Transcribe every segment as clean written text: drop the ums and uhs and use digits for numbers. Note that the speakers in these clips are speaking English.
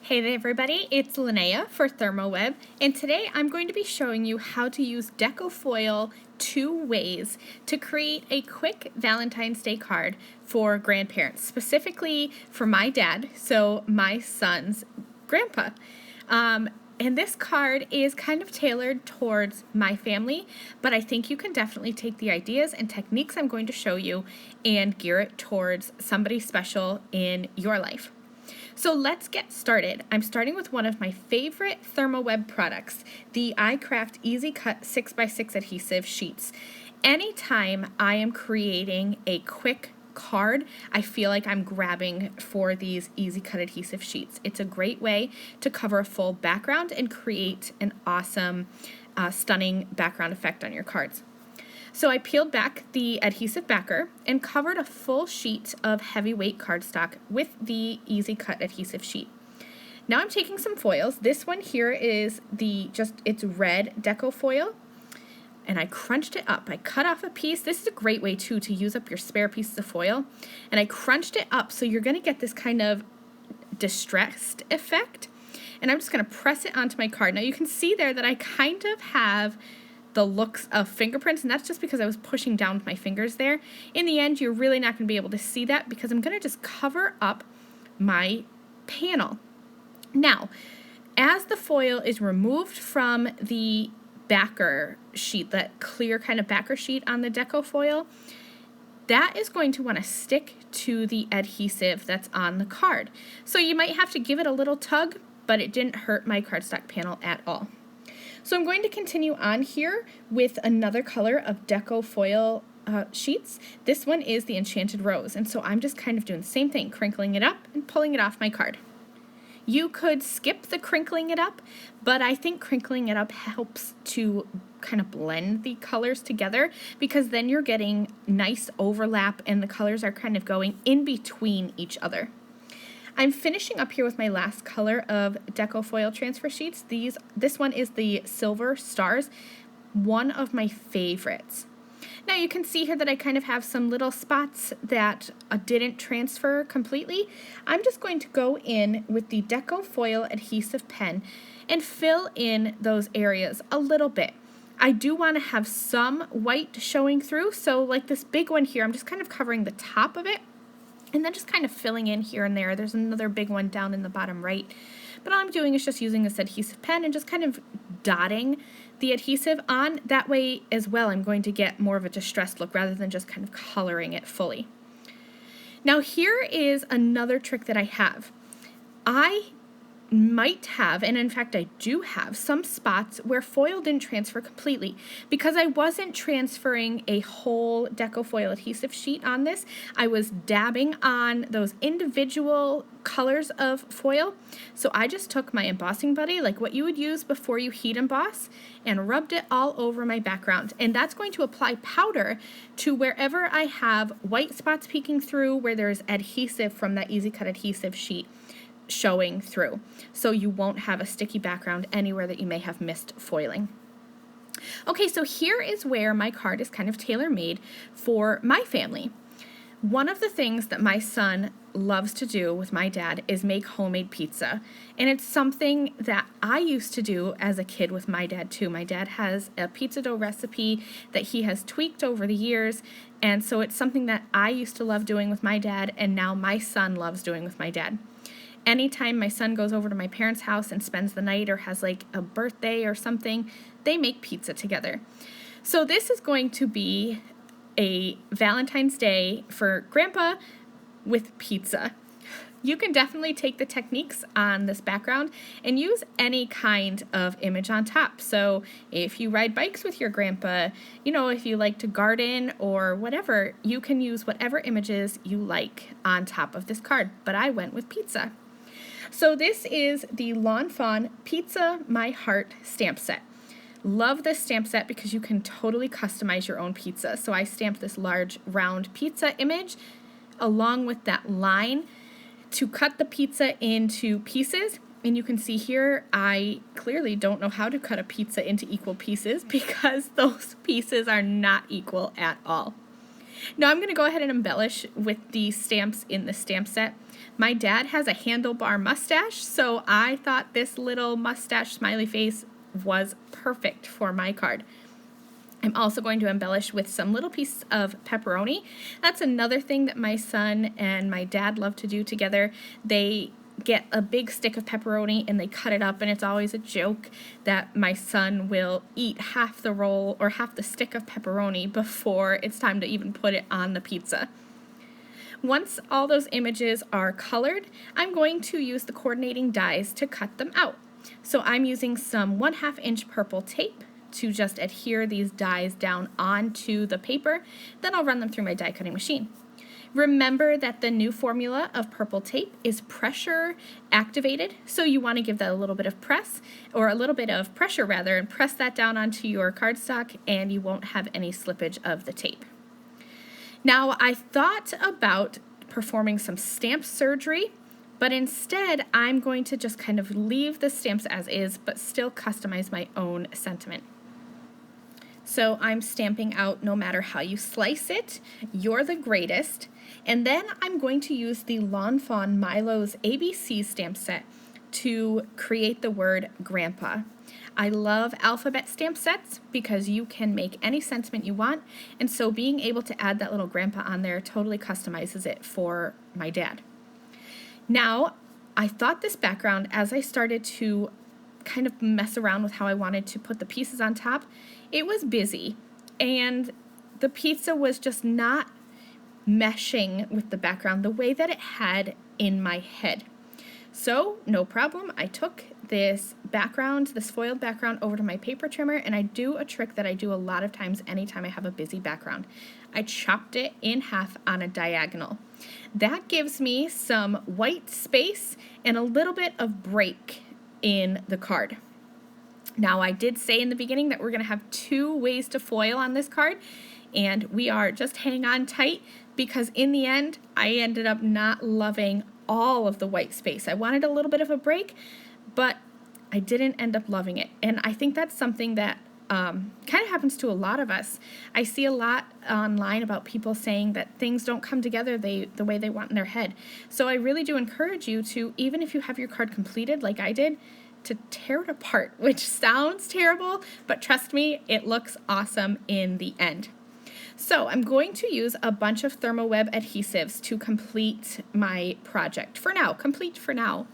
Hey there everybody, it's Lynnea for ThermOWeb, and today I'm going to be showing you how to use Deco Foil two ways to create a quick Valentine's Day card for grandparents, specifically for my dad, so my son's grandpa. And this card is kind of tailored towards my family, but I think you can definitely take the ideas and techniques I'm going to show you and gear it towards somebody special in your life. So let's get started. I'm starting with one of my favorite ThermOWeb products, the iCraft Easy Cut 6x6 adhesive sheets. Anytime I am creating a quick card, I feel like I'm grabbing for these Easy Cut adhesive sheets. It's a great way to cover a full background and create an awesome, stunning background effect on your cards. So I peeled back the adhesive backer and covered a full sheet of heavyweight cardstock with the Easy Cut adhesive sheet. Now I'm taking some foils. This one here is it's red Deco Foil, and I crunched it up. I cut off a piece. This is a great way too to use up your spare pieces of foil. And I crunched it up so you're going to get this kind of distressed effect. And I'm just going to press it onto my card. Now you can see there that I kind of have the looks of fingerprints, and that's just because I was pushing down with my fingers there. In the end, you're really not going to be able to see that because I'm going to just cover up my panel. Now, as the foil is removed from the backer sheet, that clear kind of backer sheet on the Deco Foil, that is going to want to stick to the adhesive that's on the card. So you might have to give it a little tug, but it didn't hurt my cardstock panel at all. So I'm going to continue on here with another color of Deco Foil sheets. This one is the Enchanted Rose, and so I'm just kind of doing the same thing, crinkling it up and pulling it off my card. You could skip the crinkling it up, but I think crinkling it up helps to kind of blend the colors together because then you're getting nice overlap and the colors are kind of going in between each other. I'm finishing up here with my last color of Deco Foil Transfer Sheets. This one is the Silver Stars, one of my favorites. Now you can see here that I kind of have some little spots that didn't transfer completely. I'm just going to go in with the Deco Foil adhesive pen and fill in those areas a little bit. I do want to have some white showing through, so like this big one here, I'm just kind of covering the top of it and then just kind of filling in here and there. There's another big one down in the bottom right. But all I'm doing is just using this adhesive pen and just kind of dotting the adhesive on. That way as well I'm going to get more of a distressed look rather than just kind of coloring it fully. Now here is another trick that I have. I might have, and in fact I do have, some spots where foil didn't transfer completely because I wasn't transferring a whole Deco Foil adhesive sheet on this. I was dabbing on those individual colors of foil. So I just took my embossing buddy, like what you would use before you heat emboss, and rubbed it all over my background. And that's going to apply powder to wherever I have white spots peeking through where there's adhesive from that Easy Cut adhesive sheet showing through, so you won't have a sticky background anywhere that you may have missed foiling. Okay, so here is where my card is kind of tailor-made for my family. One of the things that my son loves to do with my dad is make homemade pizza, and it's something that I used to do as a kid with my dad too. My dad has a pizza dough recipe that he has tweaked over the years, and so it's something that I used to love doing with my dad, and now my son loves doing with my dad. Anytime my son goes over to my parents' house and spends the night or has like a birthday or something, they make pizza together. So this is going to be a Valentine's Day for Grandpa with pizza. You can definitely take the techniques on this background and use any kind of image on top. So if you ride bikes with your grandpa, if you like to garden or whatever, you can use whatever images you like on top of this card. But I went with pizza. So this is the Lawn Fawn Pizza My Heart stamp set. Love this stamp set because you can totally customize your own pizza. So I stamped this large round pizza image along with that line to cut the pizza into pieces. And you can see here, I clearly don't know how to cut a pizza into equal pieces because those pieces are not equal at all. Now I'm going to go ahead and embellish with the stamps in the stamp set. My dad has a handlebar mustache, so I thought this little mustache smiley face was perfect for my card. I'm also going to embellish with some little pieces of pepperoni. That's another thing that my son and my dad love to do together. They get a big stick of pepperoni and they cut it up, and it's always a joke that my son will eat half the roll or half the stick of pepperoni before it's time to even put it on the pizza. Once all those images are colored, I'm going to use the coordinating dies to cut them out. So I'm using some 1/2 inch purple tape to just adhere these dies down onto the paper. Then I'll run them through my die cutting machine. Remember that the new formula of purple tape is pressure activated, so you want to give that a little bit of press, or a little bit of pressure rather, and press that down onto your cardstock, and you won't have any slippage of the tape. Now, I thought about performing some stamp surgery, but instead I'm going to just kind of leave the stamps as is, but still customize my own sentiment. So I'm stamping out "No matter how you slice it, you're the greatest." And then I'm going to use the Lawn Fawn Milo's ABC stamp set to create the word grandpa. I love alphabet stamp sets because you can make any sentiment you want, and so being able to add that little grandpa on there totally customizes it for my dad. Now, I thought this background, as I started to kind of mess around with how I wanted to put the pieces on top, it was busy, and the pizza was just not meshing with the background the way that it had in my head. So, no problem, I took this background, this foiled background, over to my paper trimmer, and I do a trick that I do a lot of times anytime I have a busy background. I chopped it in half on a diagonal. That gives me some white space and a little bit of break in the card. Now, I did say in the beginning that we're going to have 2 ways to foil on this card, and we are. Just hang on tight, because in the end, I ended up not loving all of the white space. I wanted a little bit of a break, but I didn't end up loving it. And I think that's something that kind of happens to a lot of us. I see a lot online about people saying that things don't come together the way they want in their head. So I really do encourage you to, even if you have your card completed like I did, to tear it apart, which sounds terrible, but trust me, it looks awesome in the end. So I'm going to use a bunch of ThermOWeb adhesives to complete my project. Complete for now.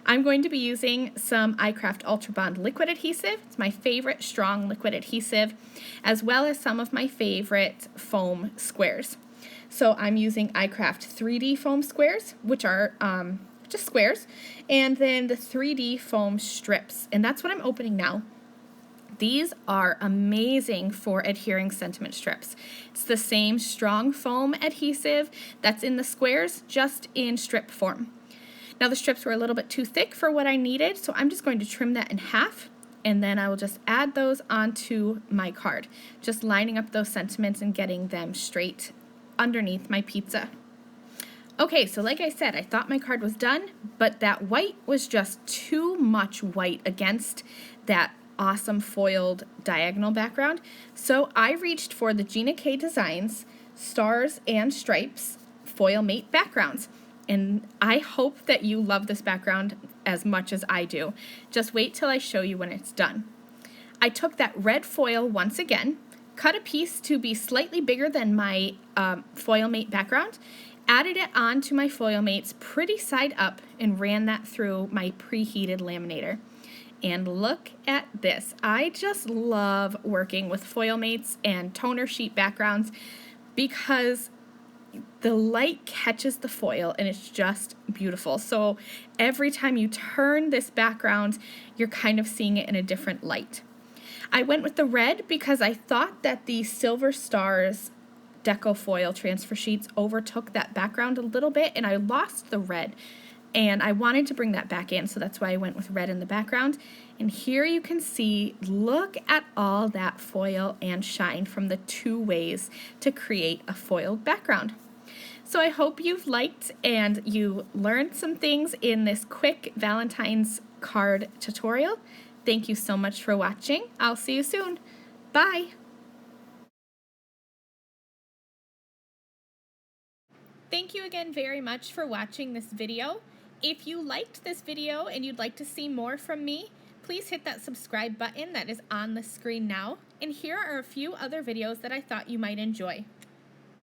I'm going to be using some iCraft Ultra Bond liquid adhesive. It's my favorite strong liquid adhesive, as well as some of my favorite foam squares. So I'm using iCraft 3D foam squares, which are just squares, and then the 3D foam strips, and that's what I'm opening now. These are amazing for adhering sentiment strips. It's the same strong foam adhesive that's in the squares, just in strip form. Now the strips were a little bit too thick for what I needed, so I'm just going to trim that in half, and then I will just add those onto my card, just lining up those sentiments and getting them straight underneath my pizza. Okay, so like I said, I thought my card was done, but that white was just too much white against that awesome foiled diagonal background. So I reached for the Gina K Designs Stars and Stripes foil mate backgrounds. And I hope that you love this background as much as I do. Just wait till I show you when it's done. I took that red foil once again, cut a piece to be slightly bigger than my foil mate background, added it onto my foil mates pretty side up, and ran that through my preheated laminator. And look at this. I just love working with foil mates and toner sheet backgrounds because the light catches the foil and it's just beautiful. So every time you turn this background, you're kind of seeing it in a different light. I went with the red because I thought that the Silver Stars Deco Foil Transfer Sheets overtook that background a little bit, and I lost the red. And I wanted to bring that back in, so that's why I went with red in the background. And here you can see, look at all that foil and shine from the 2 ways to create a foiled background. So I hope you've liked and you learned some things in this quick Valentine's card tutorial. Thank you so much for watching. I'll see you soon. Bye! Thank you again very much for watching this video. If you liked this video and you'd like to see more from me, please hit that subscribe button that is on the screen now. And here are a few other videos that I thought you might enjoy.